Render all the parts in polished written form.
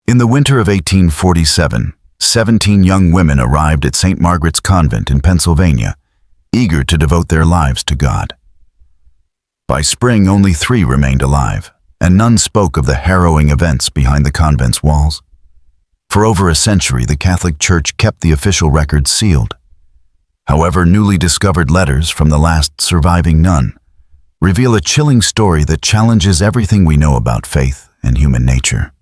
In the winter of 1847, 17 young women arrived at St. Margaret's Convent in Pennsylvania, eager to devote their lives to God. By spring, only 3 remained alive, and none spoke of the harrowing events behind the convent's walls. For over a century, the Catholic Church kept the official records sealed. However, newly discovered letters from the last surviving nun reveal a chilling story that challenges everything we know about faith and human nature.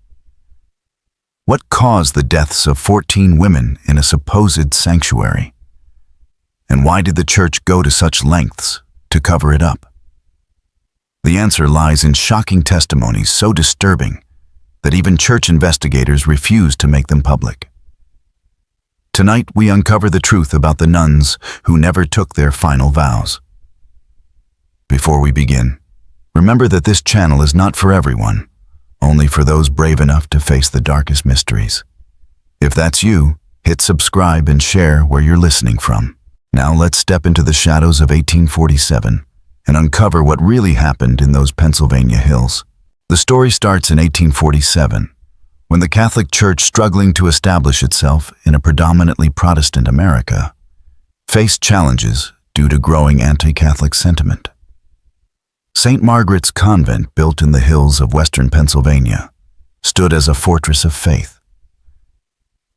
What caused the deaths of 14 women in a supposed sanctuary? And why did the Church go to such lengths to cover it up? The answer lies in shocking testimonies so disturbing that even church investigators refuse to make them public. Tonight, we uncover the truth about the nuns who never took their final vows. Before we begin, remember that this channel is not for everyone, only for those brave enough to face the darkest mysteries. If that's you, hit subscribe and share where you're listening from. Now let's step into the shadows of 1847 and uncover what really happened in those Pennsylvania hills. The story starts in 1847, when the Catholic Church, struggling to establish itself in a predominantly Protestant America, faced challenges due to growing anti-Catholic sentiment. St. Margaret's Convent, built in the hills of western Pennsylvania, stood as a fortress of faith.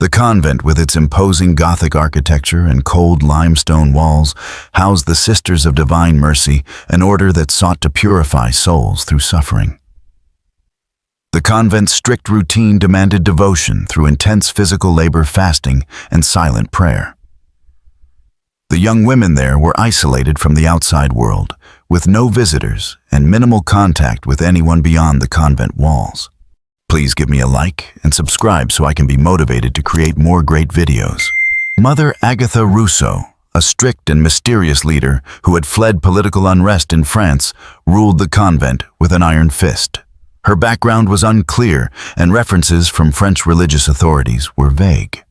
The convent, with its imposing Gothic architecture and cold limestone walls, housed the Sisters of Divine Mercy, an order that sought to purify souls through suffering. The convent's strict routine demanded devotion through intense physical labor, fasting, and silent prayer. The young women there were isolated from the outside world, with no visitors and minimal contact with anyone beyond the convent walls. Please give me a like and subscribe so I can be motivated to create more great videos. Mother Agatha Rousseau, a strict and mysterious leader who had fled political unrest in France, ruled the convent with an iron fist. Her background was unclear, and references from French religious authorities were vague.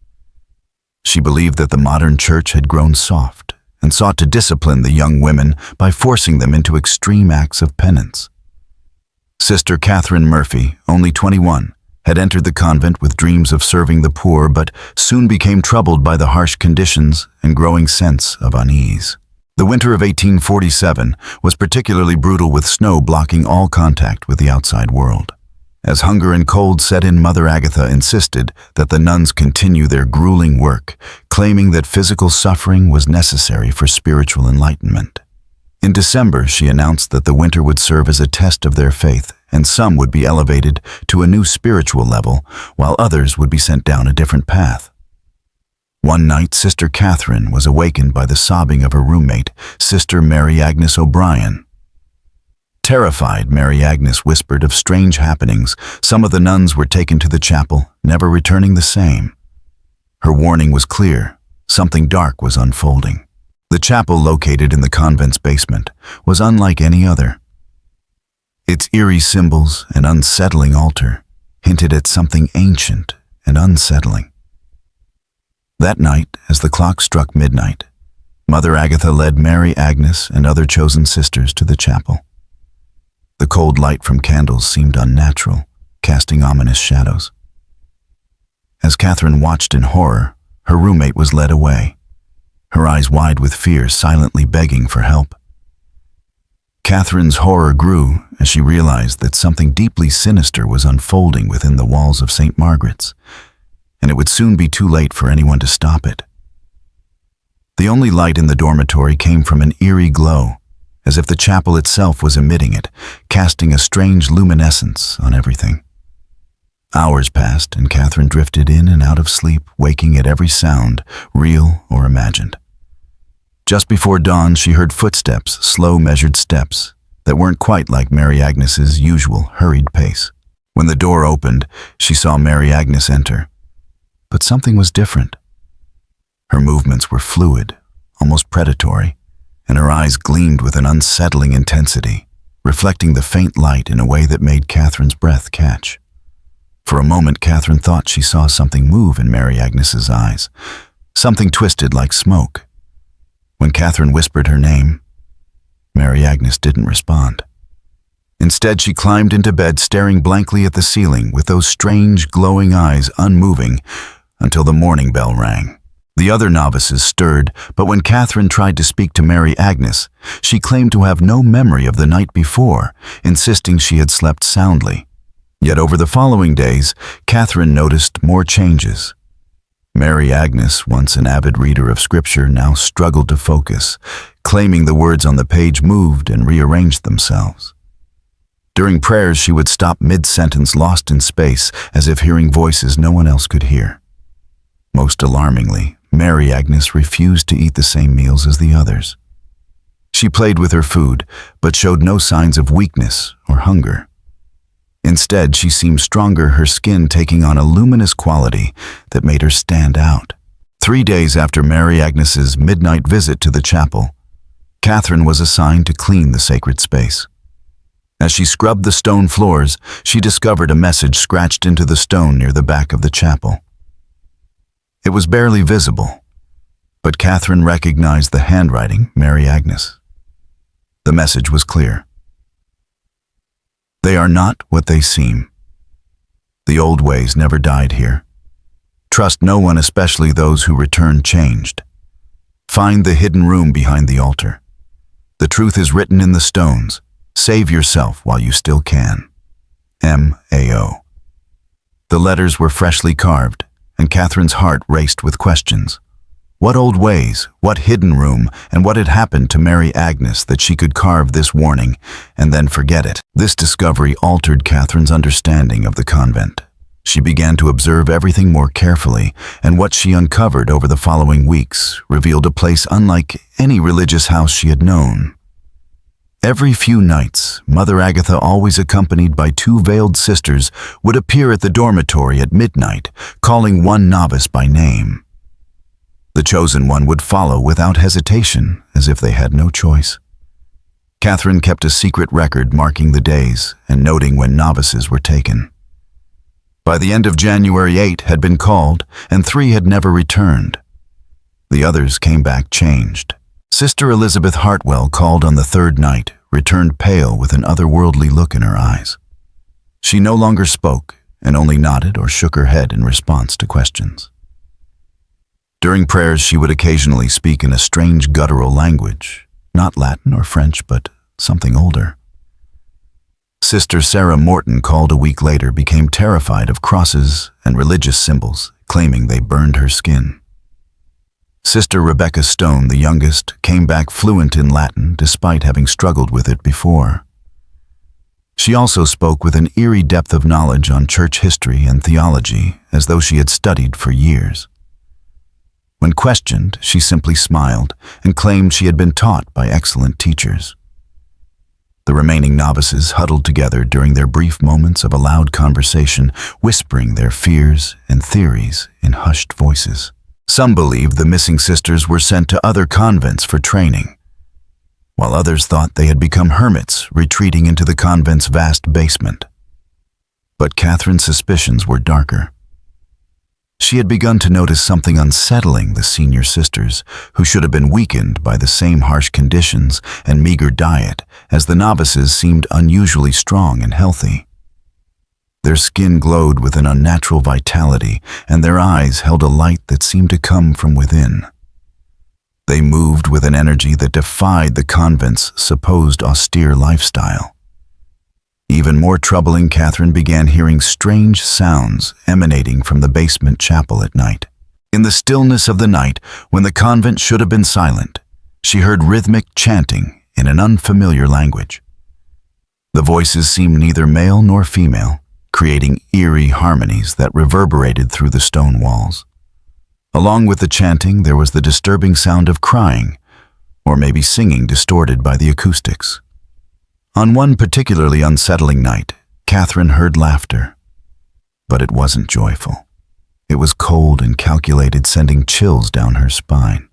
She believed that the modern church had grown soft and sought to discipline the young women by forcing them into extreme acts of penance. Sister Catherine Murphy, only 21, had entered the convent with dreams of serving the poor, but soon became troubled by the harsh conditions and growing sense of unease. The winter of 1847 was particularly brutal, with snow blocking all contact with the outside world. As hunger and cold set in, Mother Agatha insisted that the nuns continue their grueling work, claiming that physical suffering was necessary for spiritual enlightenment. In December, she announced that the winter would serve as a test of their faith, and some would be elevated to a new spiritual level, while others would be sent down a different path. One night, Sister Catherine was awakened by the sobbing of her roommate, Sister Mary Agnes O'Brien. Terrified, Mary Agnes whispered of strange happenings. Some of the nuns were taken to the chapel, never returning the same. Her warning was clear. Something dark was unfolding. The chapel, located in the convent's basement, was unlike any other. Its eerie symbols and unsettling altar hinted at something ancient and unsettling. That night, as the clock struck midnight, Mother Agatha led Mary Agnes and other chosen sisters to the chapel. The cold light from candles seemed unnatural, casting ominous shadows. As Catherine watched in horror, her roommate was led away, her eyes wide with fear, silently begging for help. Catherine's horror grew as she realized that something deeply sinister was unfolding within the walls of St. Margaret's, and it would soon be too late for anyone to stop it. The only light in the dormitory came from an eerie glow, as if the chapel itself was emitting it, casting a strange luminescence on everything. Hours passed, and Catherine drifted in and out of sleep, waking at every sound, real or imagined. Just before dawn, she heard footsteps, slow, measured steps, that weren't quite like Mary Agnes's usual hurried pace. When the door opened, she saw Mary Agnes enter. But something was different. Her movements were fluid, almost predatory, and her eyes gleamed with an unsettling intensity, reflecting the faint light in a way that made Catherine's breath catch. For a moment, Catherine thought she saw something move in Mary Agnes's eyes, something twisted like smoke. When Catherine whispered her name, Mary Agnes didn't respond. Instead, she climbed into bed, staring blankly at the ceiling with those strange, glowing eyes unmoving until the morning bell rang. The other novices stirred, but when Catherine tried to speak to Mary Agnes, she claimed to have no memory of the night before, insisting she had slept soundly. Yet over the following days, Catherine noticed more changes. Mary Agnes, once an avid reader of scripture, now struggled to focus, claiming the words on the page moved and rearranged themselves. During prayers, she would stop mid-sentence, lost in space, as if hearing voices no one else could hear. Most alarmingly, Mary Agnes refused to eat the same meals as the others. She played with her food, but showed no signs of weakness or hunger. Instead, she seemed stronger, her skin taking on a luminous quality that made her stand out. 3 days after Mary Agnes's midnight visit to the chapel, Catherine was assigned to clean the sacred space. As she scrubbed the stone floors, she discovered a message scratched into the stone near the back of the chapel. It was barely visible, but Catherine recognized the handwriting, Mary Agnes. The message was clear. They are not what they seem. The old ways never died here. Trust no one, especially those who return changed. Find the hidden room behind the altar. The truth is written in the stones. Save yourself while you still can. M.A.O. The letters were freshly carved, and Catherine's heart raced with questions. What old ways, what hidden room, and what had happened to Mary Agnes that she could carve this warning and then forget it? This discovery altered Catherine's understanding of the convent. She began to observe everything more carefully, and what she uncovered over the following weeks revealed a place unlike any religious house she had known. Every few nights, Mother Agatha, always accompanied by 2 veiled sisters, would appear at the dormitory at midnight, calling one novice by name. The chosen one would follow without hesitation, as if they had no choice. Catherine kept a secret record marking the days and noting when novices were taken. By the end of January, 8 had been called, and 3 had never returned. The others came back changed. Sister Elizabeth Hartwell called on the 3rd night, returned pale with an otherworldly look in her eyes. She no longer spoke and only nodded or shook her head in response to questions. During prayers, she would occasionally speak in a strange guttural language, not Latin or French, but something older. Sister Sarah Morton, called a week later, became terrified of crosses and religious symbols, claiming they burned her skin. Sister Rebecca Stone, the youngest, came back fluent in Latin despite having struggled with it before. She also spoke with an eerie depth of knowledge on church history and theology, as though she had studied for years. When questioned, she simply smiled and claimed she had been taught by excellent teachers. The remaining novices huddled together during their brief moments of a loud conversation, whispering their fears and theories in hushed voices. Some believed the missing sisters were sent to other convents for training, while others thought they had become hermits, retreating into the convent's vast basement. But Catherine's suspicions were darker. She had begun to notice something unsettling the senior sisters, who should have been weakened by the same harsh conditions and meager diet, as the novices seemed unusually strong and healthy. Their skin glowed with an unnatural vitality, and their eyes held a light that seemed to come from within. They moved with an energy that defied the convent's supposed austere lifestyle. Even more troubling, Catherine began hearing strange sounds emanating from the basement chapel at night. In the stillness of the night, when the convent should have been silent, she heard rhythmic chanting in an unfamiliar language. The voices seemed neither male nor female, creating eerie harmonies that reverberated through the stone walls. Along with the chanting, there was the disturbing sound of crying, or maybe singing distorted by the acoustics. On one particularly unsettling night, Catherine heard laughter, but it wasn't joyful. It was cold and calculated, sending chills down her spine.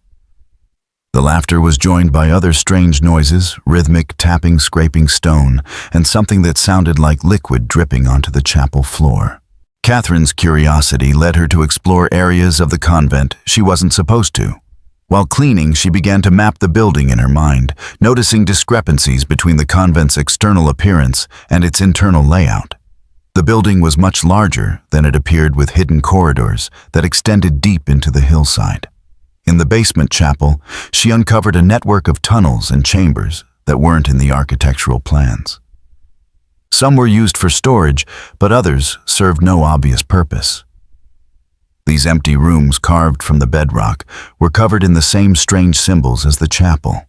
The laughter was joined by other strange noises, rhythmic tapping, scraping stone, and something that sounded like liquid dripping onto the chapel floor. Catherine's curiosity led her to explore areas of the convent she wasn't supposed to, While cleaning, she began to map the building in her mind, noticing discrepancies between the convent's external appearance and its internal layout. The building was much larger than it appeared, with hidden corridors that extended deep into the hillside. In the basement chapel, she uncovered a network of tunnels and chambers that weren't in the architectural plans. Some were used for storage, but others served no obvious purpose. These empty rooms, carved from the bedrock, were covered in the same strange symbols as the chapel.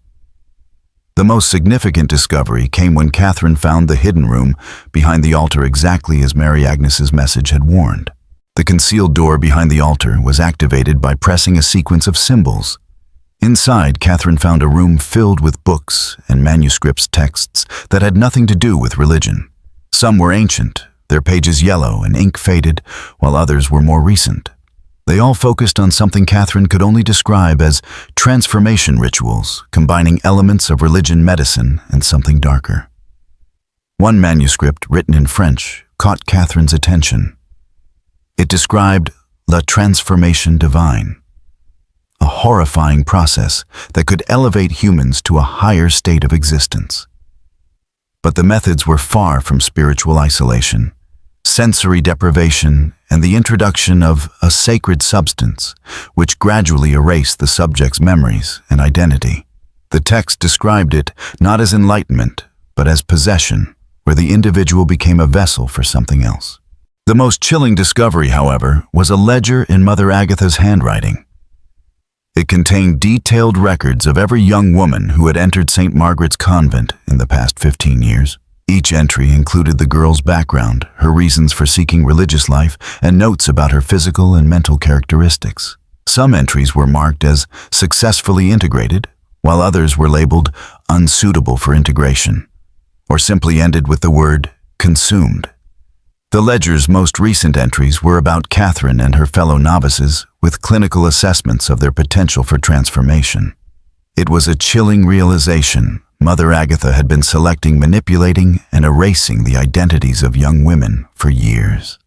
The most significant discovery came when Catherine found the hidden room behind the altar, exactly as Mary Agnes's message had warned. The concealed door behind the altar was activated by pressing a sequence of symbols. Inside, Catherine found a room filled with books and manuscripts, texts that had nothing to do with religion. Some were ancient, their pages yellow and ink faded, while others were more recent. They all focused on something Catherine could only describe as transformation rituals, combining elements of religion, medicine, and something darker. One manuscript, written in French, caught Catherine's attention. It described La Transformation Divine, a horrifying process that could elevate humans to a higher state of existence. But the methods were far from spiritual isolation. Sensory deprivation, and the introduction of a sacred substance, which gradually erased the subject's memories and identity. The text described it not as enlightenment, but as possession, where the individual became a vessel for something else. The most chilling discovery, however, was a ledger in Mother Agatha's handwriting. It contained detailed records of every young woman who had entered St. Margaret's Convent in the past 15 years. Each entry included the girl's background, her reasons for seeking religious life, and notes about her physical and mental characteristics. Some entries were marked as successfully integrated, while others were labeled unsuitable for integration, or simply ended with the word consumed. The ledger's most recent entries were about Catherine and her fellow novices, with clinical assessments of their potential for transformation. It was a chilling realization. Mother Agatha had been selecting, manipulating, and erasing the identities of young women for years.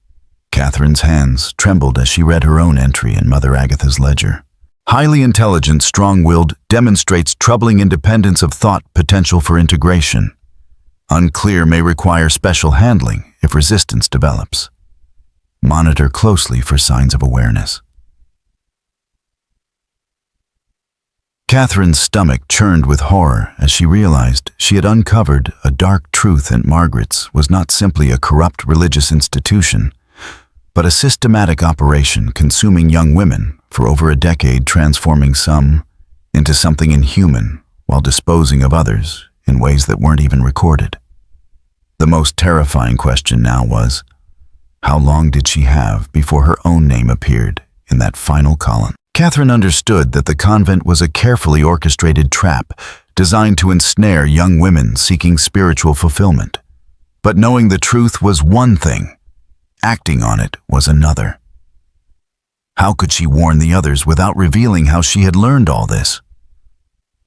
Catherine's hands trembled as she read her own entry in Mother Agatha's ledger. Highly intelligent, strong-willed, demonstrates troubling independence of thought, potential for integration. Unclear, may require special handling if resistance develops. Monitor closely for signs of awareness. Catherine's stomach churned with horror as she realized she had uncovered a dark truth, and Margaret's was not simply a corrupt religious institution, but a systematic operation consuming young women for over a decade, transforming some into something inhuman while disposing of others in ways that weren't even recorded. The most terrifying question now was, how long did she have before her own name appeared in that final column? Catherine understood that the convent was a carefully orchestrated trap designed to ensnare young women seeking spiritual fulfillment. But knowing the truth was one thing, acting on it was another. How could she warn the others without revealing how she had learned all this?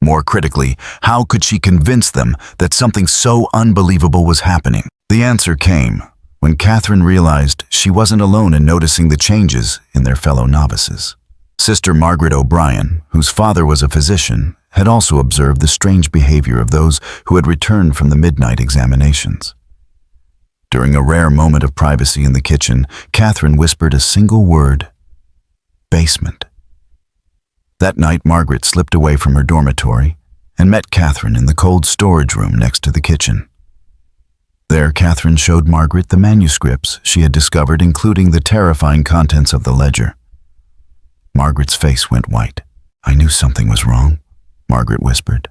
More critically, how could she convince them that something so unbelievable was happening? The answer came when Catherine realized she wasn't alone in noticing the changes in their fellow novices. Sister Margaret O'Brien, whose father was a physician, had also observed the strange behavior of those who had returned from the midnight examinations. During a rare moment of privacy in the kitchen, Catherine whispered a single word: basement. That night, Margaret slipped away from her dormitory and met Catherine in the cold storage room next to the kitchen. There, Catherine showed Margaret the manuscripts she had discovered, including the terrifying contents of the ledger. Margaret's face went white. "I knew something was wrong," Margaret whispered.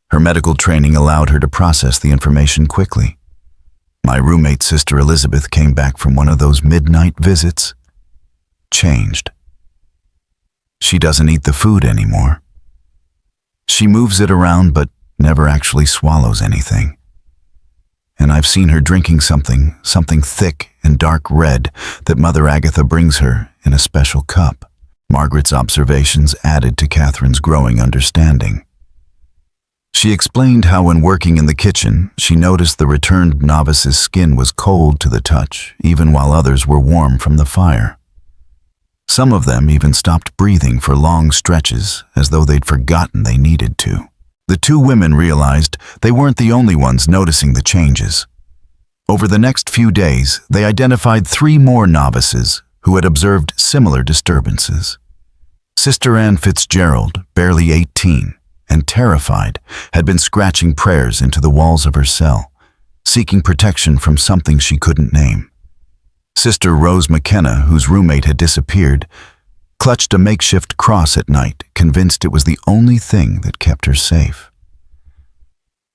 Her medical training allowed her to process the information quickly. "My roommate, Sister Elizabeth, came back from one of those midnight visits. Changed. She doesn't eat the food anymore. She moves it around but never actually swallows anything. And I've seen her drinking something thick and dark red that Mother Agatha brings her in a special cup." Margaret's observations added to Catherine's growing understanding. She explained how when working in the kitchen, she noticed the returned novice's skin was cold to the touch, even while others were warm from the fire. Some of them even stopped breathing for long stretches, as though they'd forgotten they needed to. The two women realized they weren't the only ones noticing the changes. Over the next few days, they identified 3 more novices who had observed similar disturbances. Sister Anne Fitzgerald, barely 18, and terrified, had been scratching prayers into the walls of her cell, seeking protection from something she couldn't name. Sister Rose McKenna, whose roommate had disappeared, clutched a makeshift cross at night, convinced it was the only thing that kept her safe.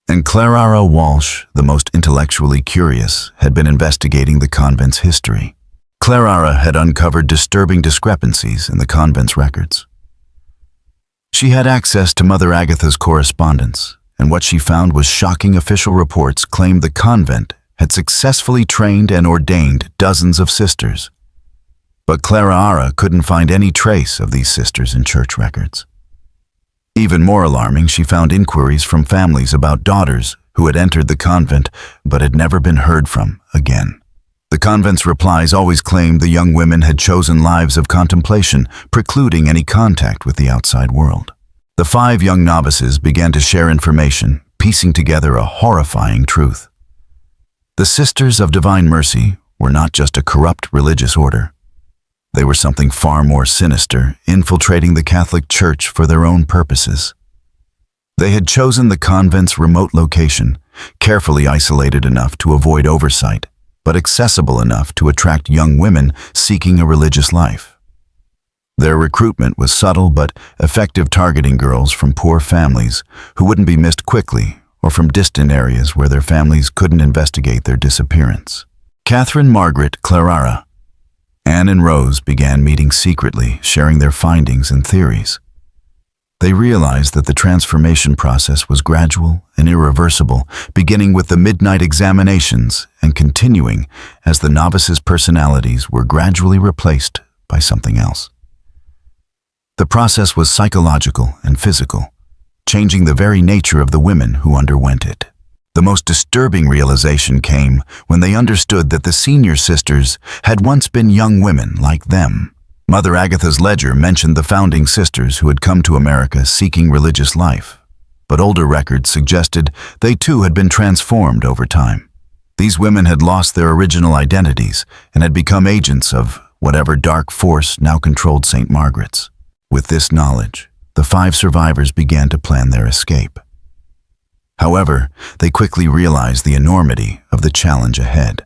And Clara Walsh, the most intellectually curious, had been investigating the convent's history. Clara had uncovered disturbing discrepancies in the convent's records. She had access to Mother Agatha's correspondence, and what she found was shocking. Official reports claimed the convent had successfully trained and ordained dozens of sisters. But Clara couldn't find any trace of these sisters in church records. Even more alarming, she found inquiries from families about daughters who had entered the convent but had never been heard from again. The convent's replies always claimed the young women had chosen lives of contemplation, precluding any contact with the outside world. The 5 young novices began to share information, piecing together a horrifying truth. The Sisters of Divine Mercy were not just a corrupt religious order. They were something far more sinister, infiltrating the Catholic Church for their own purposes. They had chosen the convent's remote location, carefully isolated enough to avoid oversight, but accessible enough to attract young women seeking a religious life. Their recruitment was subtle but effective, targeting girls from poor families who wouldn't be missed quickly, or from distant areas where their families couldn't investigate their disappearance. Catherine, Margaret, Clara, Anne and Rose began meeting secretly, sharing their findings and theories. They realized that the transformation process was gradual and irreversible, beginning with the midnight examinations and continuing as the novices' personalities were gradually replaced by something else. The process was psychological and physical, changing the very nature of the women who underwent it. The most disturbing realization came when they understood that the senior sisters had once been young women like them. Mother Agatha's ledger mentioned the founding sisters who had come to America seeking religious life, but older records suggested they too had been transformed over time. These women had lost their original identities and had become agents of whatever dark force now controlled St. Margaret's. With this knowledge, the 5 survivors began to plan their escape. However, they quickly realized the enormity of the challenge ahead.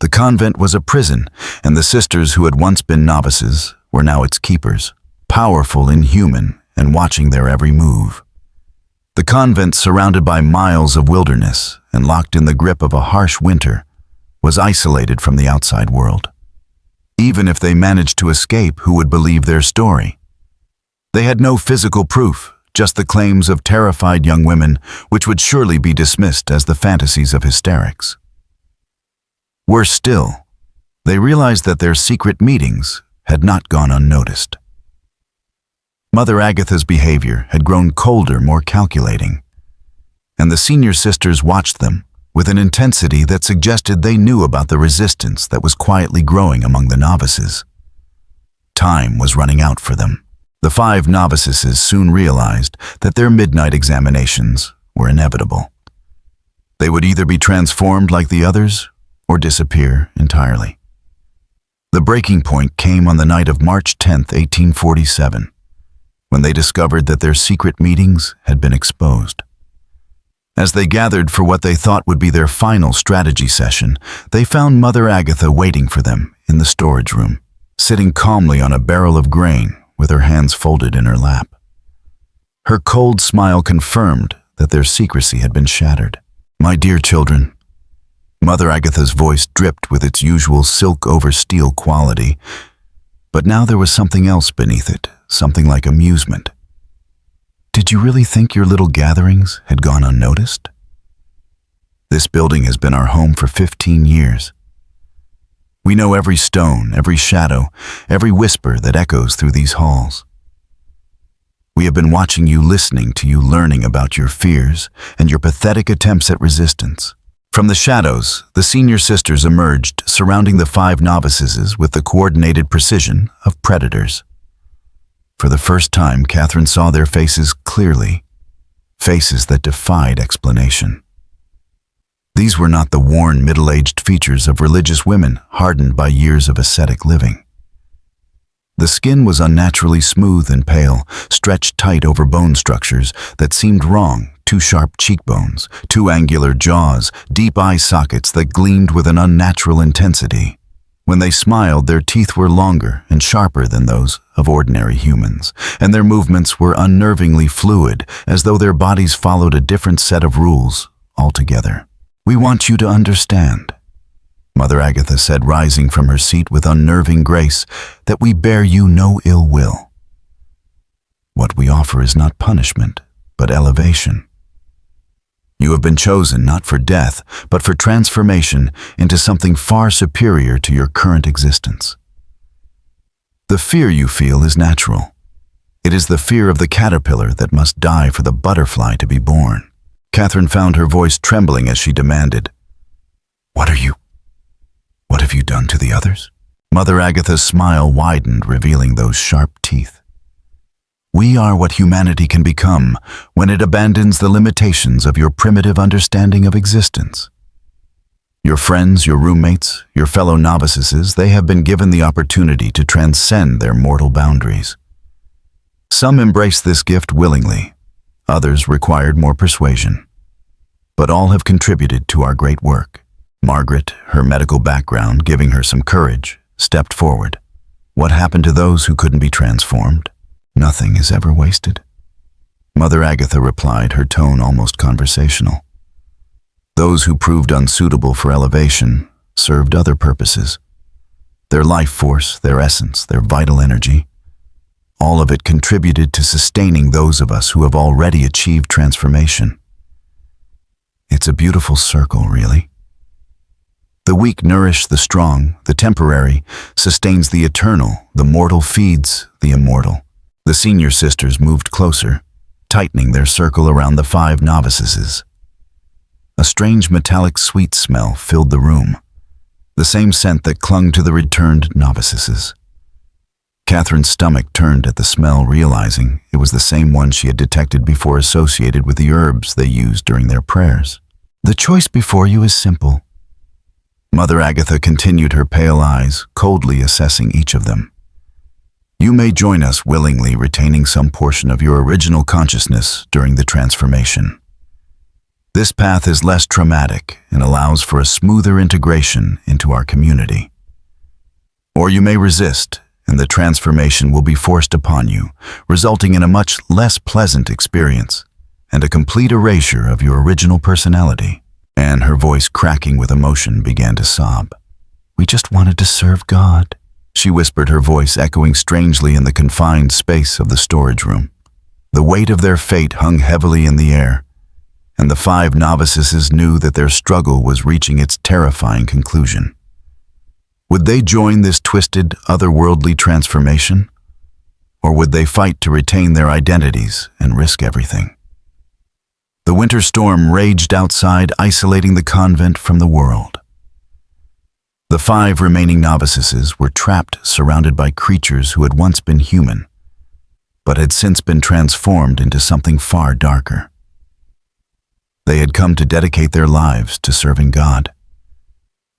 The convent was a prison, and the sisters who had once been novices were now its keepers, powerful, inhuman, and watching their every move. The convent, surrounded by miles of wilderness and locked in the grip of a harsh winter, was isolated from the outside world. Even if they managed to escape, who would believe their story? They had no physical proof, just the claims of terrified young women, which would surely be dismissed as the fantasies of hysterics. Worse still, they realized that their secret meetings had not gone unnoticed. Mother Agatha's behavior had grown colder, more calculating, and the senior sisters watched them with an intensity that suggested they knew about the resistance that was quietly growing among the novices. Time was running out for them. The 5 novices soon realized that their midnight examinations were inevitable. They would either be transformed like the others or disappear entirely. The breaking point came on the night of March 10, 1847, when they discovered that their secret meetings had been exposed. As they gathered for what they thought would be their final strategy session, they found Mother Agatha waiting for them in the storage room, sitting calmly on a barrel of grain with her hands folded in her lap. Her cold smile confirmed that their secrecy had been shattered. "My dear children," Mother Agatha's voice dripped with its usual silk-over-steel quality, but now there was something else beneath it, something like amusement. "Did you really think your little gatherings had gone unnoticed? This building has been our home for 15 years. We know every stone, every shadow, every whisper that echoes through these halls. We have been watching you, listening to you, learning about your fears and your pathetic attempts at resistance. From the shadows, the senior sisters emerged, surrounding the 5 novices with the coordinated precision of predators. For the first time, Catherine saw their faces clearly, faces that defied explanation. These were not the worn, middle-aged features of religious women hardened by years of ascetic living. The skin was unnaturally smooth and pale, stretched tight over bone structures that seemed wrong, 2 sharp cheekbones, 2 angular jaws, deep eye sockets that gleamed with an unnatural intensity. When they smiled, their teeth were longer and sharper than those of ordinary humans, and their movements were unnervingly fluid, as though their bodies followed a different set of rules altogether. "We want you to understand," Mother Agatha said, rising from her seat with unnerving grace, "that we bear you no ill will. What we offer is not punishment, but elevation. You have been chosen not for death, but for transformation into something far superior to your current existence. The fear you feel is natural. It is the fear of the caterpillar that must die for the butterfly to be born." Catherine found her voice trembling as she demanded, What have you done to the others?" Mother Agatha's smile widened, revealing those sharp teeth. "We are what humanity can become when it abandons the limitations of your primitive understanding of existence. Your friends, your roommates, your fellow novices, they have been given the opportunity to transcend their mortal boundaries. Some embrace this gift willingly, others required more persuasion. But all have contributed to our great work." Margaret, her medical background giving her some courage, stepped forward. "What happened to those who couldn't be transformed? Nothing is ever wasted." Mother Agatha replied, her tone almost conversational. "Those who proved unsuitable for elevation served other purposes. Their life force, their essence, their vital energy, all of it contributed to sustaining those of us who have already achieved transformation. It's a beautiful circle, really. The weak nourish the strong, the temporary sustains the eternal, the mortal feeds the immortal." The senior sisters moved closer, tightening their circle around the 5 novices. A strange metallic sweet smell filled the room, the same scent that clung to the returned novices. Catherine's stomach turned at the smell, realizing it was the same one she had detected before associated with the herbs they used during their prayers. "The choice before you is simple." Mother Agatha continued, her pale eyes coldly assessing each of them. "You may join us willingly, retaining some portion of your original consciousness during the transformation. This path is less traumatic and allows for a smoother integration into our community. Or you may resist, and the transformation will be forced upon you, resulting in a much less pleasant experience and a complete erasure of your original personality." Anne, her voice cracking with emotion, began to sob. "We just wanted to serve God," she whispered, her voice echoing strangely in the confined space of the storage room. The weight of their fate hung heavily in the air, and the 5 novices knew that their struggle was reaching its terrifying conclusion. Would they join this twisted, otherworldly transformation? Or would they fight to retain their identities and risk everything? The winter storm raged outside, isolating the convent from the world. The 5 remaining novices were trapped, surrounded by creatures who had once been human, but had since been transformed into something far darker. They had come to dedicate their lives to serving God.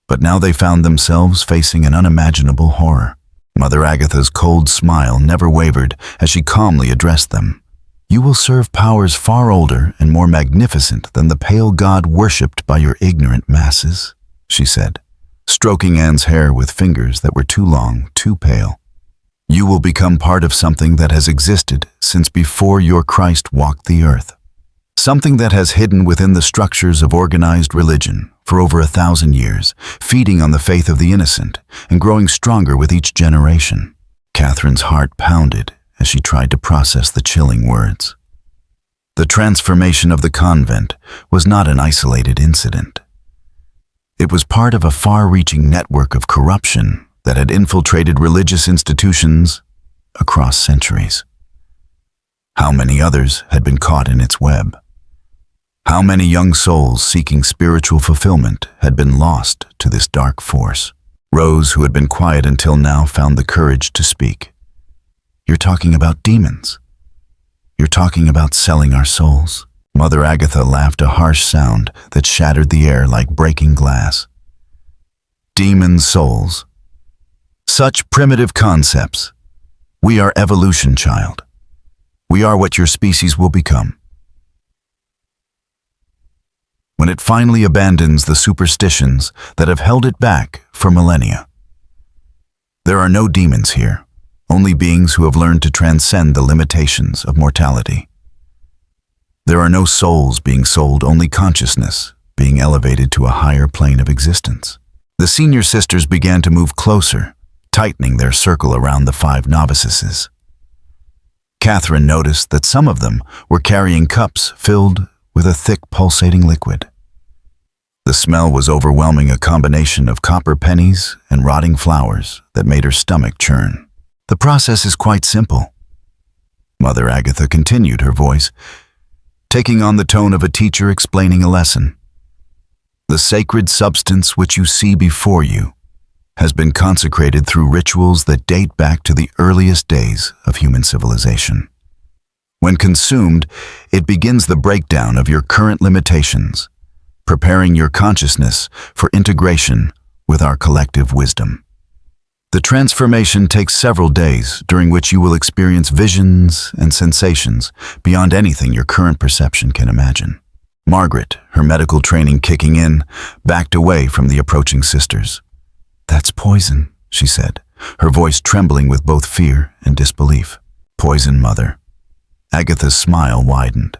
But now they found themselves facing an unimaginable horror. Mother Agatha's cold smile never wavered as she calmly addressed them. "You will serve powers far older and more magnificent than the pale god worshipped by your ignorant masses," she said, stroking Anne's hair with fingers that were too long, too pale. "You will become part of something that has existed since before your Christ walked the earth. Something that has hidden within the structures of organized religion for over 1,000 years, feeding on the faith of the innocent and growing stronger with each generation." Catherine's heart pounded as she tried to process the chilling words. The transformation of the convent was not an isolated incident. It was part of a far-reaching network of corruption that had infiltrated religious institutions across centuries. How many others had been caught in its web? How many young souls seeking spiritual fulfillment had been lost to this dark force? Rose, who had been quiet until now, found the courage to speak. "You're talking about demons. You're talking about selling our souls." Mother Agatha laughed, a harsh sound that shattered the air like breaking glass. Demon souls. Such primitive concepts. We are evolution, child. We are what your species will become. When it finally abandons the superstitions that have held it back for millennia. There are no demons here, only beings who have learned to transcend the limitations of mortality. There are no souls being sold, only consciousness being elevated to a higher plane of existence. The senior sisters began to move closer, tightening their circle around the 5 novices. Catherine noticed that some of them were carrying cups filled with a thick pulsating liquid. The smell was overwhelming, a combination of copper pennies and rotting flowers that made her stomach churn. "The process is quite simple," Mother Agatha continued, her voice taking on the tone of a teacher explaining a lesson. "The sacred substance which you see before you has been consecrated through rituals that date back to the earliest days of human civilization. When consumed, it begins the breakdown of your current limitations, preparing your consciousness for integration with our collective wisdom. The transformation takes several days, during which you will experience visions and sensations beyond anything your current perception can imagine." Margaret, her medical training kicking in, backed away from the approaching sisters. "That's poison," she said, her voice trembling with both fear and disbelief. "Poison, Mother." Agatha's smile widened.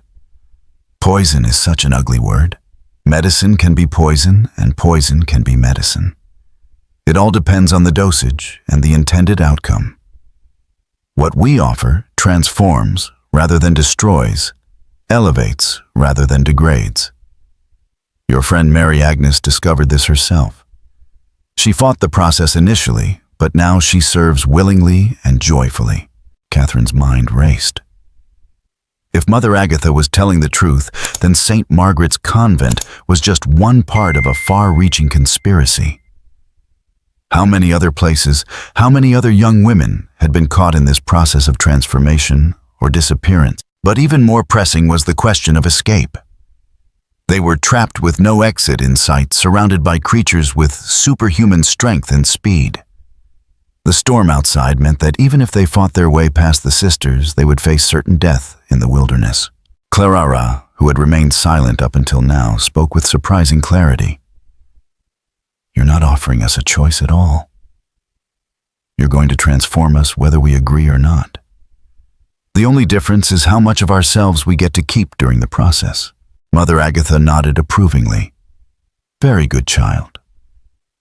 "Poison is such an ugly word. Medicine can be poison, and poison can be medicine. It all depends on the dosage and the intended outcome. What we offer transforms rather than destroys, elevates rather than degrades. Your friend Mary Agnes discovered this herself. She fought the process initially, but now she serves willingly and joyfully." Catherine's mind raced. If Mother Agatha was telling the truth, then St. Margaret's Convent was just one part of a far-reaching conspiracy. How many other places, how many other young women had been caught in this process of transformation or disappearance? But even more pressing was the question of escape. They were trapped with no exit in sight, surrounded by creatures with superhuman strength and speed. The storm outside meant that even if they fought their way past the sisters, they would face certain death in the wilderness. Clara, who had remained silent up until now, spoke with surprising clarity. "You're not offering us a choice at all. You're going to transform us whether we agree or not. The only difference is how much of ourselves we get to keep during the process." Mother Agatha nodded approvingly. "Very good, child.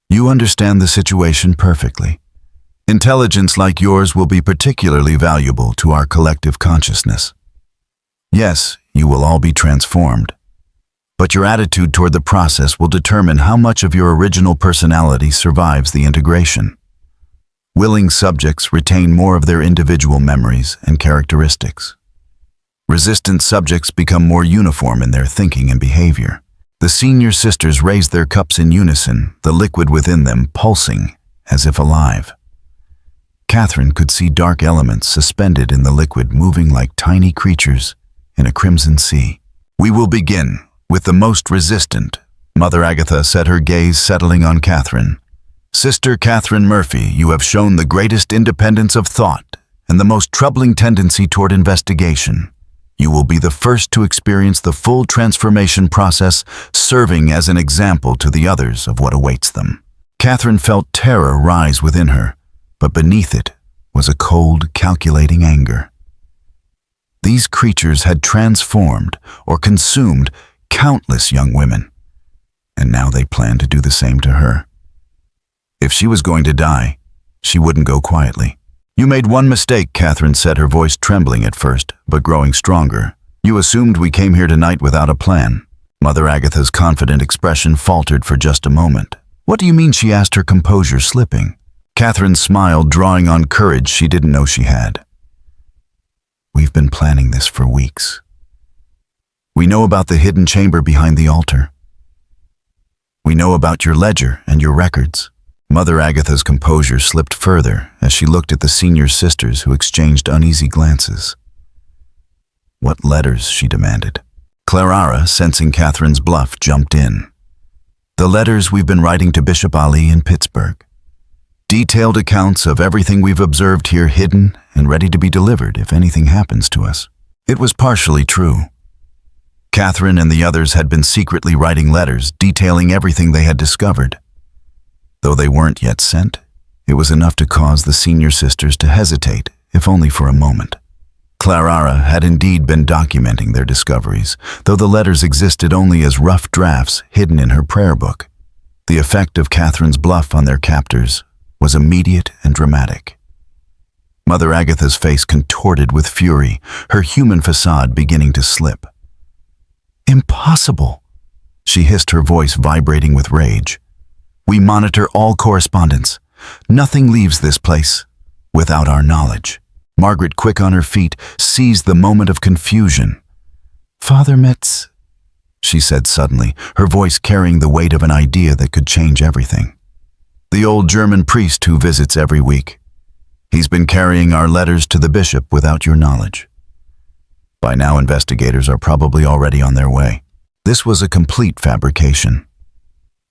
You understand the situation perfectly. Intelligence like yours will be particularly valuable to our collective consciousness. Yes, you will all be transformed, but your attitude toward the process will determine how much of your original personality survives the integration. Willing subjects retain more of their individual memories and characteristics. Resistant subjects become more uniform in their thinking and behavior." The senior sisters raised their cups in unison, the liquid within them pulsing as if alive. Catherine could see dark elements suspended in the liquid, moving like tiny creatures in a crimson sea. "We will begin with the most resistant," Mother Agatha said, her gaze settling on Catherine. "Sister Catherine Murphy, you have shown the greatest independence of thought and the most troubling tendency toward investigation. You will be the first to experience the full transformation process, serving as an example to the others of what awaits them." Catherine felt terror rise within her, but beneath it was a cold, calculating anger. These creatures had transformed or consumed countless young women, and now they planned to do the same to her. If she was going to die, she wouldn't go quietly. "You made one mistake," Catherine said, her voice trembling at first, but growing stronger. "You assumed we came here tonight without a plan." Mother Agatha's confident expression faltered for just a moment. "What do you mean?" she asked, her composure slipping. Catherine smiled, drawing on courage she didn't know she had. "We've been planning this for weeks. We know about the hidden chamber behind the altar. We know about your ledger and your records. Mother Agatha's composure slipped further as she looked at the senior sisters who exchanged uneasy glances. What letters? She demanded. Clara, sensing Catherine's bluff, jumped in. The letters we've been writing to Bishop Ali in Pittsburgh. Detailed accounts of everything we've observed here, hidden and ready to be delivered if anything happens to us. It was partially true. Catherine and the others had been secretly writing letters detailing everything they had discovered. Though they weren't yet sent, it was enough to cause the senior sisters to hesitate, if only for a moment. Clara had indeed been documenting their discoveries, though the letters existed only as rough drafts hidden in her prayer book. The effect of Catherine's bluff on their captors was immediate and dramatic. Mother Agatha's face contorted with fury, her human facade beginning to slip. "Impossible!" she hissed, her voice vibrating with rage. "We monitor all correspondence. Nothing leaves this place without our knowledge." Margaret, quick on her feet, seized the moment of confusion. "Father Metz," she said suddenly, her voice carrying the weight of an idea that could change everything. "The old German priest who visits every week. He's been carrying our letters to the bishop without your knowledge. By now, investigators are probably already on their way." This was a complete fabrication.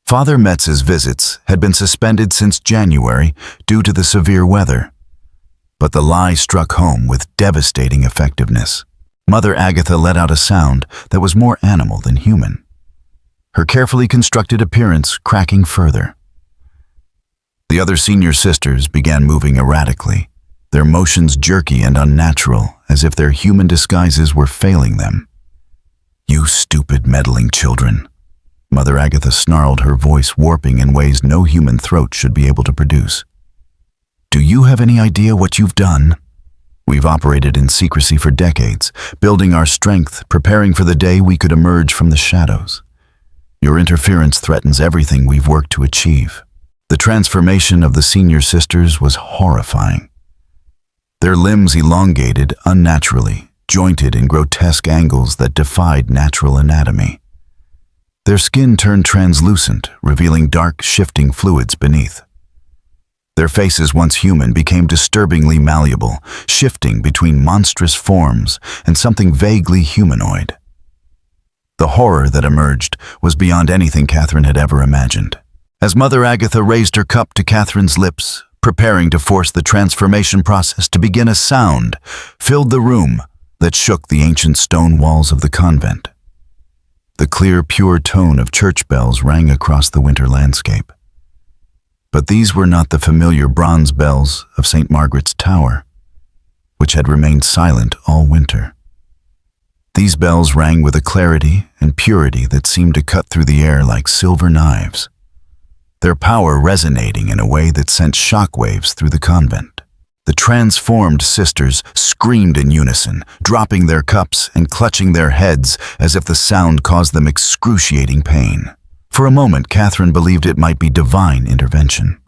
Father Metz's visits had been suspended since January due to the severe weather. But the lie struck home with devastating effectiveness. Mother Agatha let out a sound that was more animal than human, her carefully constructed appearance cracking further. The other senior sisters began moving erratically, their motions jerky and unnatural, as if their human disguises were failing them. "You stupid, meddling children," Mother Agatha snarled, her voice warping in ways no human throat should be able to produce. "Do you have any idea what you've done? We've operated in secrecy for decades, building our strength, preparing for the day we could emerge from the shadows. Your interference threatens everything we've worked to achieve." The transformation of the senior sisters was horrifying. Their limbs elongated unnaturally, jointed in grotesque angles that defied natural anatomy. Their skin turned translucent, revealing dark, shifting fluids beneath. Their faces, once human, became disturbingly malleable, shifting between monstrous forms and something vaguely humanoid. The horror that emerged was beyond anything Catherine had ever imagined. As Mother Agatha raised her cup to Catherine's lips, preparing to force the transformation process to begin, a sound filled the room that shook the ancient stone walls of the convent. The clear, pure tone of church bells rang across the winter landscape. But these were not the familiar bronze bells of St. Margaret's Tower, which had remained silent all winter. These bells rang with a clarity and purity that seemed to cut through the air like silver knives, their power resonating in a way that sent shockwaves through the convent. The transformed sisters screamed in unison, dropping their cups and clutching their heads as if the sound caused them excruciating pain. For a moment, Catherine believed it might be divine intervention.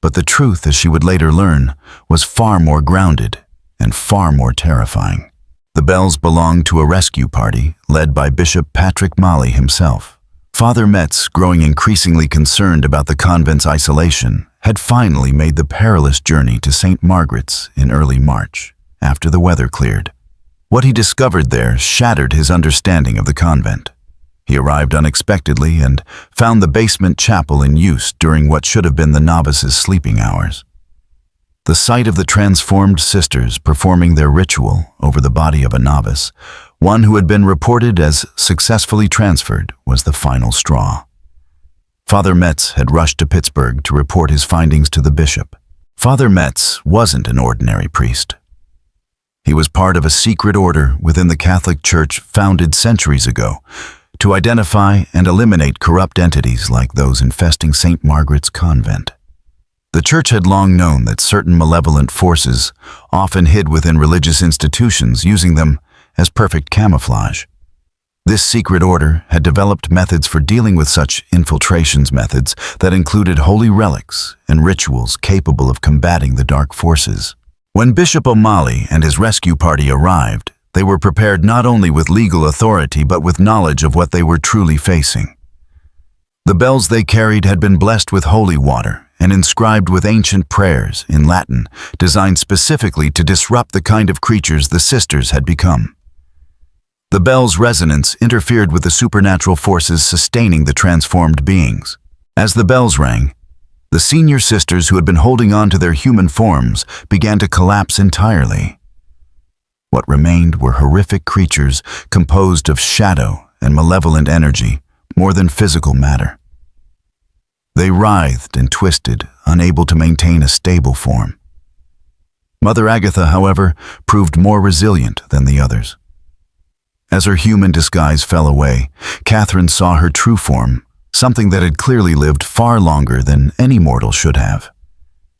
But the truth, as she would later learn, was far more grounded and far more terrifying. The bells belonged to a rescue party led by Bishop Patrick Malley himself. Father Metz, growing increasingly concerned about the convent's isolation, had finally made the perilous journey to St. Margaret's in early March, after the weather cleared. What he discovered there shattered his understanding of the convent. He arrived unexpectedly and found the basement chapel in use during what should have been the novices' sleeping hours. The sight of the transformed sisters performing their ritual over the body of a novice, one who had been reported as successfully transferred, was the final straw. Father Metz had rushed to Pittsburgh to report his findings to the bishop. Father Metz wasn't an ordinary priest. He was part of a secret order within the Catholic Church founded centuries ago to identify and eliminate corrupt entities like those infesting St. Margaret's Convent. The Church had long known that certain malevolent forces often hid within religious institutions, using them as perfect camouflage. This secret order had developed methods for dealing with such infiltrations, methods that included holy relics and rituals capable of combating the dark forces. When Bishop O'Malley and his rescue party arrived, They were prepared not only with legal authority but with knowledge of what they were truly facing. The bells they carried had been blessed with holy water and inscribed with ancient prayers in Latin, designed specifically to disrupt the kind of creatures the sisters had become. The bell's resonance interfered with the supernatural forces sustaining the transformed beings. As the bells rang, the senior sisters who had been holding on to their human forms began to collapse entirely. What remained were horrific creatures composed of shadow and malevolent energy, more than physical matter. They writhed and twisted, unable to maintain a stable form. Mother Agatha, however, proved more resilient than the others. As her human disguise fell away, Catherine saw her true form, something that had clearly lived far longer than any mortal should have.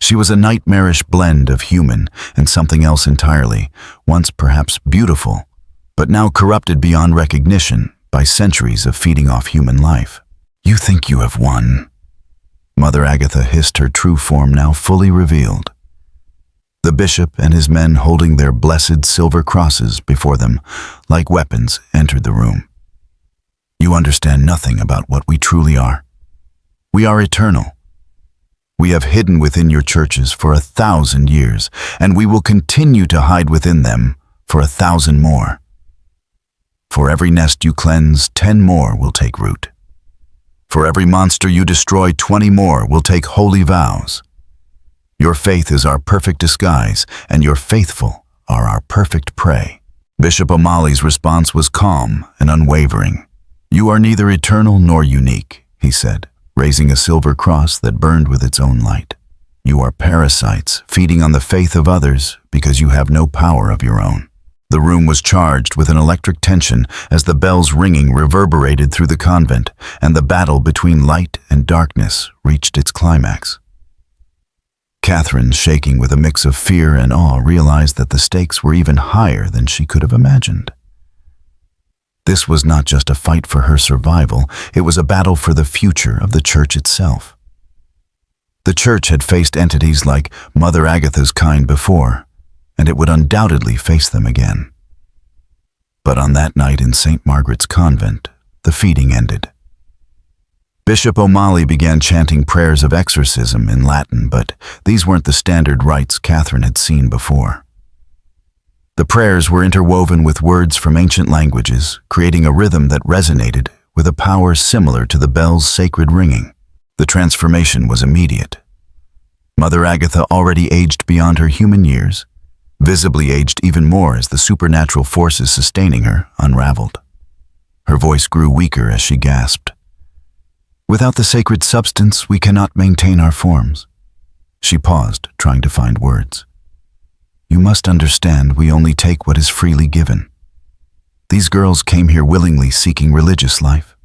She was a nightmarish blend of human and something else entirely, once perhaps beautiful, but now corrupted beyond recognition by centuries of feeding off human life. "You think you have won," Mother Agatha hissed, her true form now fully revealed. The bishop and his men, holding their blessed silver crosses before them like weapons, entered the room. "You understand nothing about what we truly are. We are eternal. We have hidden within your churches for 1,000 years, and we will continue to hide within them for 1,000 more. For every nest you cleanse, 10 more will take root. For every monster you destroy, 20 more will take holy vows. Your faith is our perfect disguise, and your faithful are our perfect prey." Bishop O'Malley's response was calm and unwavering. "You are neither eternal nor unique," he said, raising a silver cross that burned with its own light. "You are parasites, feeding on the faith of others because you have no power of your own." The room was charged with an electric tension as the bells ringing reverberated through the convent, and the battle between light and darkness reached its climax. Catherine, shaking with a mix of fear and awe, realized that the stakes were even higher than she could have imagined. This was not just a fight for her survival, it was a battle for the future of the church itself. The church had faced entities like Mother Agatha's kind before, and it would undoubtedly face them again. But on that night in St. Margaret's Convent, the feeding ended. Bishop O'Malley began chanting prayers of exorcism in Latin, but these weren't the standard rites Catherine had seen before. The prayers were interwoven with words from ancient languages, creating a rhythm that resonated with a power similar to the bell's sacred ringing. The transformation was immediate. Mother Agatha, already aged beyond her human years, visibly aged even more as the supernatural forces sustaining her unraveled. Her voice grew weaker as she gasped. "Without the sacred substance, we cannot maintain our forms." She paused, trying to find words. "You must understand, we only take what is freely given. These girls came here willingly seeking religious life.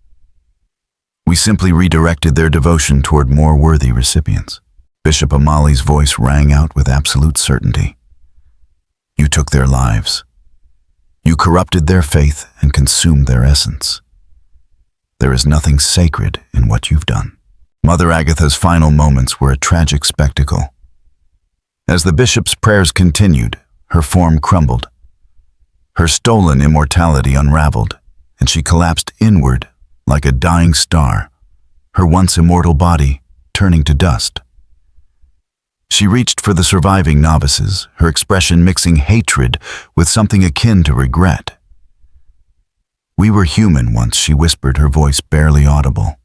We simply redirected their devotion toward more worthy recipients." Bishop O'Malley's voice rang out with absolute certainty. "You took their lives. You corrupted their faith and consumed their essence. There is nothing sacred in what you've done." Mother Agatha's final moments were a tragic spectacle. As the bishop's prayers continued, her form crumbled. Her stolen immortality unraveled, and she collapsed inward like a dying star, her once immortal body turning to dust. She reached for the surviving novices, her expression mixing hatred with something akin to regret. "We were human once," she whispered, her voice barely audible.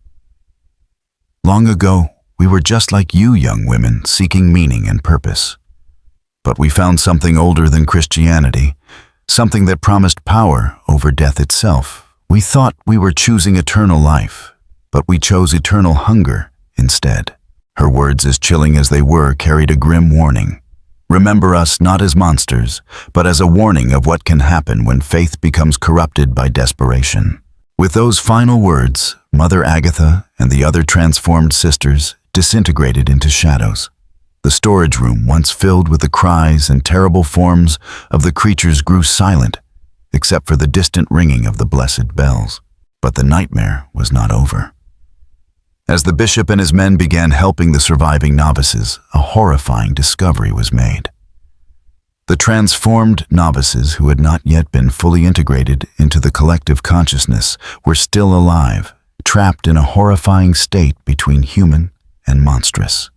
"Long ago, we were just like you young women, seeking meaning and purpose. But we found something older than Christianity, something that promised power over death itself. We thought we were choosing eternal life, but we chose eternal hunger instead." Her words, as chilling as they were, carried a grim warning. "Remember us not as monsters, but as a warning of what can happen when faith becomes corrupted by desperation." With those final words, Mother Agatha and the other transformed sisters disintegrated into shadows. The storage room, once filled with the cries and terrible forms of the creatures, grew silent, except for the distant ringing of the blessed bells. But the nightmare was not over. As the bishop and his men began helping the surviving novices, a horrifying discovery was made. The transformed novices who had not yet been fully integrated into the collective consciousness were still alive, trapped in a horrifying state between human and monstrous.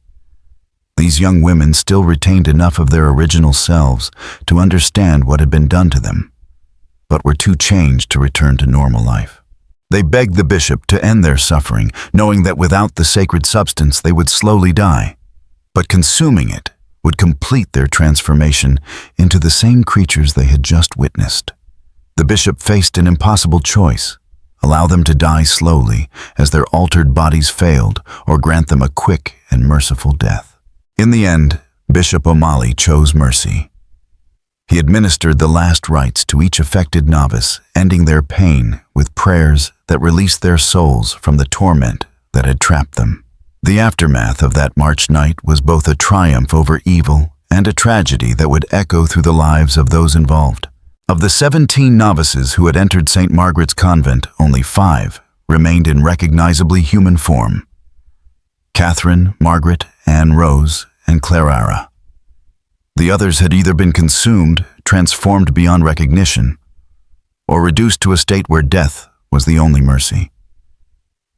These young women still retained enough of their original selves to understand what had been done to them, but were too changed to return to normal life. They begged the bishop to end their suffering, knowing that without the sacred substance they would slowly die, but consuming it would complete their transformation into the same creatures they had just witnessed. The bishop faced an impossible choice: allow them to die slowly as their altered bodies failed, or grant them a quick and merciful death. In the end, Bishop O'Malley chose mercy. He administered the last rites to each affected novice, ending their pain with prayers that released their souls from the torment that had trapped them. The aftermath of that March night was both a triumph over evil and a tragedy that would echo through the lives of those involved. Of the 17 novices who had entered St. Margaret's Convent, only 5 remained in recognizably human form: Catherine, Margaret, Anne Rose, and Clara. The others had either been consumed, transformed beyond recognition, or reduced to a state where death was the only mercy.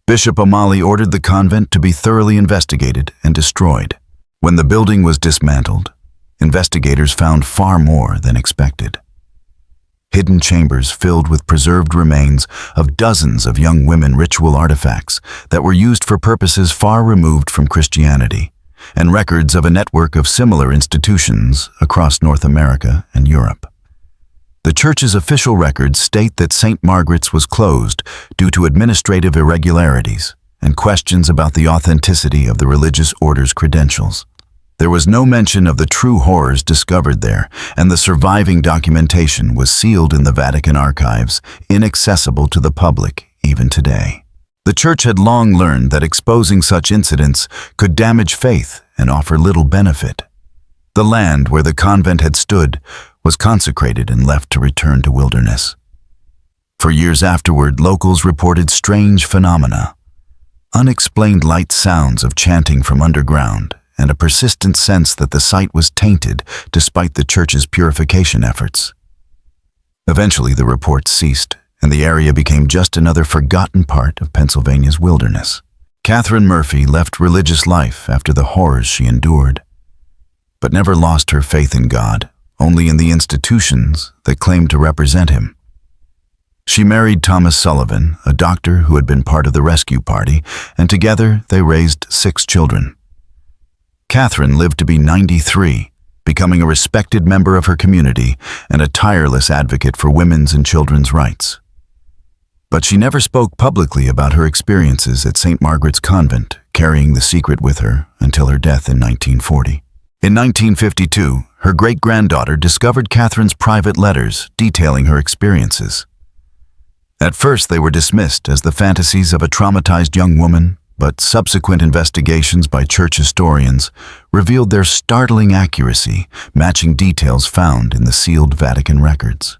Bishop O'Malley ordered the convent to be thoroughly investigated and destroyed. When the building was dismantled, investigators found far more than expected. Hidden chambers filled with preserved remains of dozens of young women ritual artifacts that were used for purposes far removed from Christianity, and records of a network of similar institutions across North America and Europe. The church's official records state that St. Margaret's was closed due to administrative irregularities and questions about the authenticity of the religious order's credentials. There was no mention of the true horrors discovered there, and the surviving documentation was sealed in the Vatican archives, inaccessible to the public even today. The church had long learned that exposing such incidents could damage faith and offer little benefit. The land where the convent had stood was consecrated and left to return to wilderness. For years afterward, locals reported strange phenomena: unexplained light sounds of chanting from underground, and a persistent sense that the site was tainted despite the church's purification efforts. Eventually, the reports ceased, and the area became just another forgotten part of Pennsylvania's wilderness. Catherine Murphy left religious life after the horrors she endured, but never lost her faith in God, only in the institutions that claimed to represent him. She married Thomas Sullivan, a doctor who had been part of the rescue party, and together they raised 6 children. Catherine lived to be 93, becoming a respected member of her community and a tireless advocate for women's and children's rights. But she never spoke publicly about her experiences at St. Margaret's Convent, carrying the secret with her until her death in 1940. In 1952, her great-granddaughter discovered Catherine's private letters detailing her experiences. At first, they were dismissed as the fantasies of a traumatized young woman, but subsequent investigations by church historians revealed their startling accuracy, matching details found in the sealed Vatican records.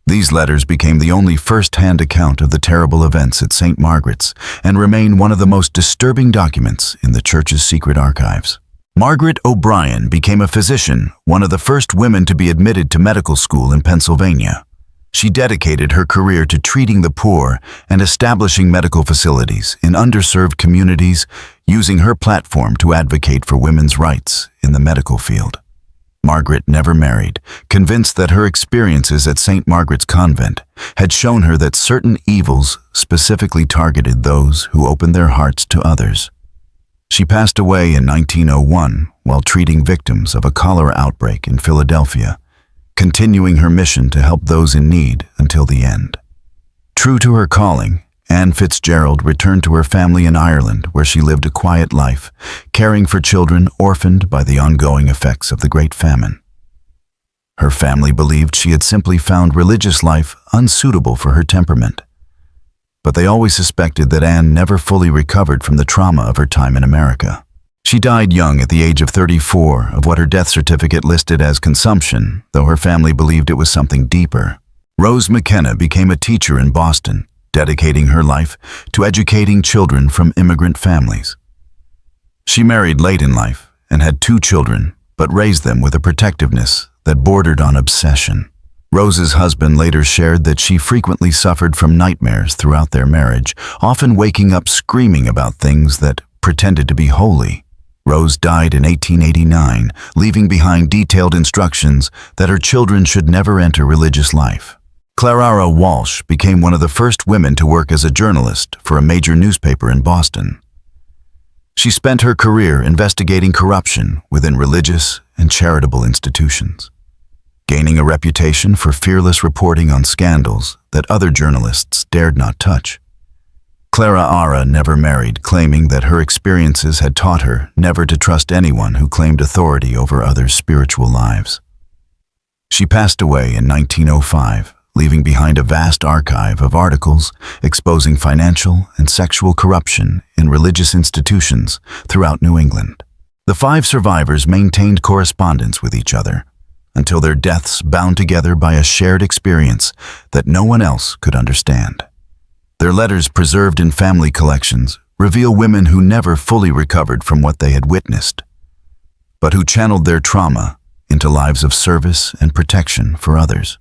These letters became the only first-hand account of the terrible events at St. Margaret's and remain one of the most disturbing documents in the church's secret archives. Margaret O'Brien became a physician, one of the first women to be admitted to medical school in Pennsylvania. She dedicated her career to treating the poor and establishing medical facilities in underserved communities, using her platform to advocate for women's rights in the medical field. Margaret never married, convinced that her experiences at St. Margaret's Convent had shown her that certain evils specifically targeted those who opened their hearts to others. She passed away in 1901 while treating victims of a cholera outbreak in Philadelphia, continuing her mission to help those in need until the end. True to her calling, Anne Fitzgerald returned to her family in Ireland, where she lived a quiet life, caring for children orphaned by the ongoing effects of the Great Famine. Her family believed she had simply found religious life unsuitable for her temperament, but they always suspected that Anne never fully recovered from the trauma of her time in America. She died young at the age of 34 of what her death certificate listed as consumption, though her family believed it was something deeper. Rose McKenna became a teacher in Boston, dedicating her life to educating children from immigrant families. She married late in life and had 2 children, but raised them with a protectiveness that bordered on obsession. Rose's husband later shared that she frequently suffered from nightmares throughout their marriage, often waking up screaming about things that pretended to be holy. Rose died in 1889, leaving behind detailed instructions that her children should never enter religious life. Clara Walsh became one of the first women to work as a journalist for a major newspaper in Boston. She spent her career investigating corruption within religious and charitable institutions, gaining a reputation for fearless reporting on scandals that other journalists dared not touch. Clara never married, claiming that her experiences had taught her never to trust anyone who claimed authority over others' spiritual lives. She passed away in 1905, leaving behind a vast archive of articles exposing financial and sexual corruption in religious institutions throughout New England. The 5 survivors maintained correspondence with each other until their deaths bound together by a shared experience that no one else could understand. Their letters, preserved in family collections, reveal women who never fully recovered from what they had witnessed, but who channeled their trauma into lives of service and protection for others.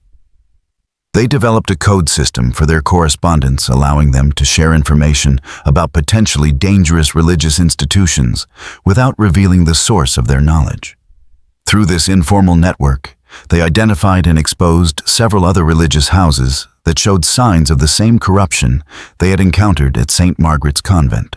They developed a code system for their correspondence, allowing them to share information about potentially dangerous religious institutions without revealing the source of their knowledge. Through this informal network, they identified and exposed several other religious houses that showed signs of the same corruption they had encountered at St. Margaret's Convent.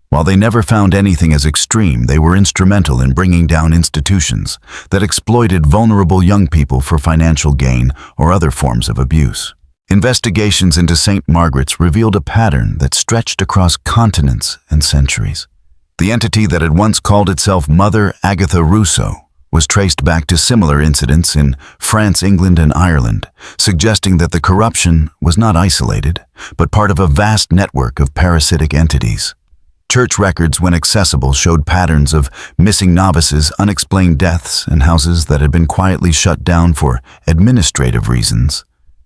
While they never found anything as extreme, they were instrumental in bringing down institutions that exploited vulnerable young people for financial gain or other forms of abuse. Investigations into St. Margaret's revealed a pattern that stretched across continents and centuries. The entity that had once called itself Mother Agatha Rousseau was traced back to similar incidents in France, England, and Ireland, suggesting that the corruption was not isolated, but part of a vast network of parasitic entities. Church records, when accessible, showed patterns of missing novices, unexplained deaths, and houses that had been quietly shut down for administrative reasons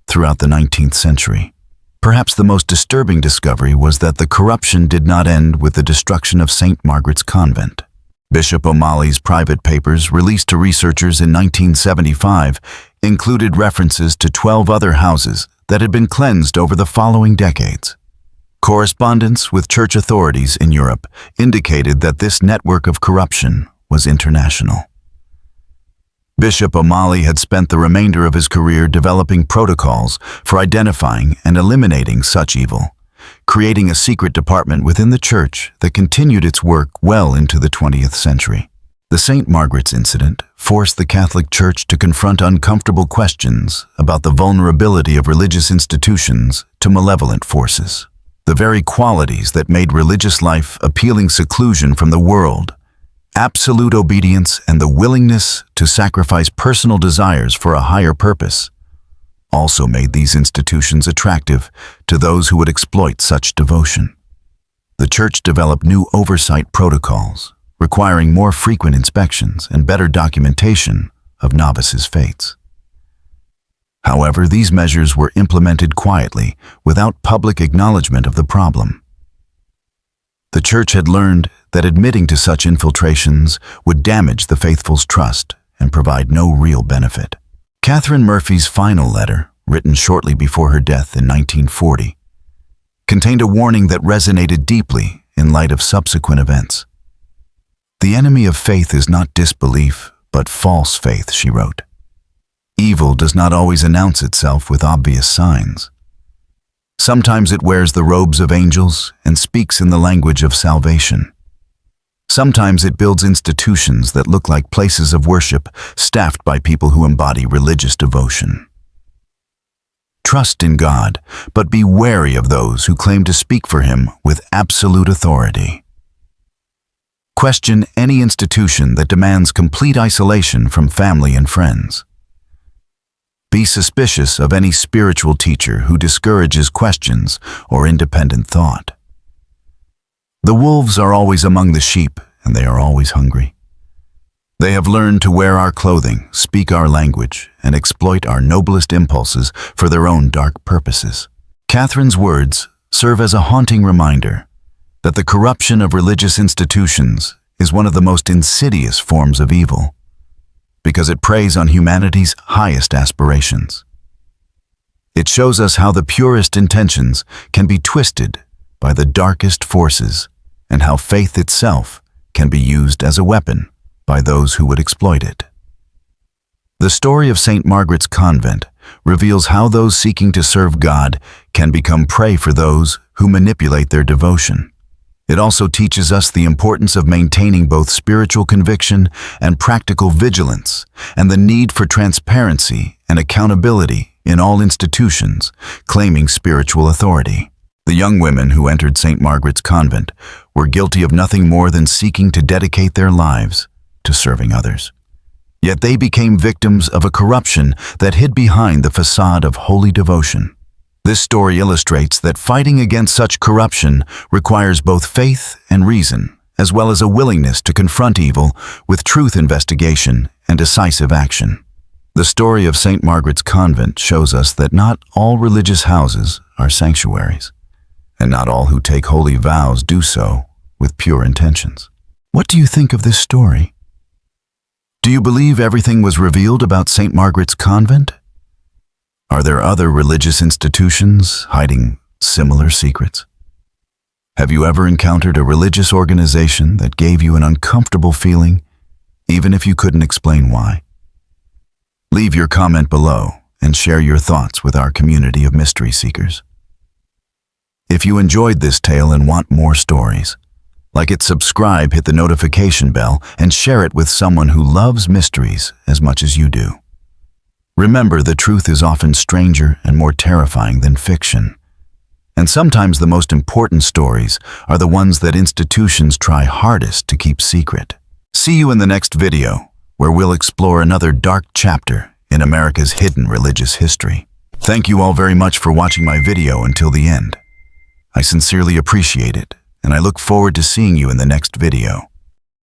throughout the 19th century. Perhaps the most disturbing discovery was that the corruption did not end with the destruction of St. Margaret's Convent. Bishop O'Malley's private papers, released to researchers in 1975, included references to 12 other houses that had been cleansed over the following decades. Correspondence with church authorities in Europe indicated that this network of corruption was international. Bishop O'Malley had spent the remainder of his career developing protocols for identifying and eliminating such evil, creating a secret department within the church that continued its work well into the 20th century. The St. Margaret's incident forced the Catholic Church to confront uncomfortable questions about the vulnerability of religious institutions to malevolent forces. The very qualities that made religious life appealing: seclusion from the world, absolute obedience, and the willingness to sacrifice personal desires for a higher purpose, also made these institutions attractive to those who would exploit such devotion. The Church developed new oversight protocols, requiring more frequent inspections and better documentation of novices' faiths. However, these measures were implemented quietly, without public acknowledgement of the problem. The Church had learned that admitting to such infiltrations would damage the faithful's trust and provide no real benefit. Catherine Murphy's final letter, written shortly before her death in 1940, contained a warning that resonated deeply in light of subsequent events. "The enemy of faith is not disbelief, but false faith," she wrote. "Evil does not always announce itself with obvious signs. Sometimes it wears the robes of angels and speaks in the language of salvation. Sometimes it builds institutions that look like places of worship, staffed by people who embody religious devotion. Trust in God, but be wary of those who claim to speak for Him with absolute authority. Question any institution that demands complete isolation from family and friends. Be suspicious of any spiritual teacher who discourages questions or independent thought. The wolves are always among the sheep, and they are always hungry. They have learned to wear our clothing, speak our language, and exploit our noblest impulses for their own dark purposes." Catherine's words serve as a haunting reminder that the corruption of religious institutions is one of the most insidious forms of evil. because it preys on humanity's highest aspirations. It shows us how the purest intentions can be twisted by the darkest forces, and how faith itself can be used as a weapon by those who would exploit it. The story of St. Margaret's Convent reveals how those seeking to serve God can become prey for those who manipulate their devotion. It also teaches us the importance of maintaining both spiritual conviction and practical vigilance, and the need for transparency and accountability in all institutions claiming spiritual authority. The young women who entered St. Margaret's Convent were guilty of nothing more than seeking to dedicate their lives to serving others. Yet they became victims of a corruption that hid behind the facade of holy devotion. This story illustrates that fighting against such corruption requires both faith and reason, as well as a willingness to confront evil with truth investigation and decisive action. The story of St. Margaret's Convent shows us that not all religious houses are sanctuaries, and not all who take holy vows do so with pure intentions. What do you think of this story? Do you believe everything was revealed about St. Margaret's Convent? Are there other religious institutions hiding similar secrets? Have you ever encountered a religious organization that gave you an uncomfortable feeling, even if you couldn't explain why? Leave your comment below and share your thoughts with our community of mystery seekers. If you enjoyed this tale and want more stories, like it, subscribe, hit the notification bell, and share it with someone who loves mysteries as much as you do. Remember, the truth is often stranger and more terrifying than fiction. And sometimes the most important stories are the ones that institutions try hardest to keep secret. See you in the next video, where we'll explore another dark chapter in America's hidden religious history. Thank you all very much for watching my video until the end. I sincerely appreciate it, and I look forward to seeing you in the next video.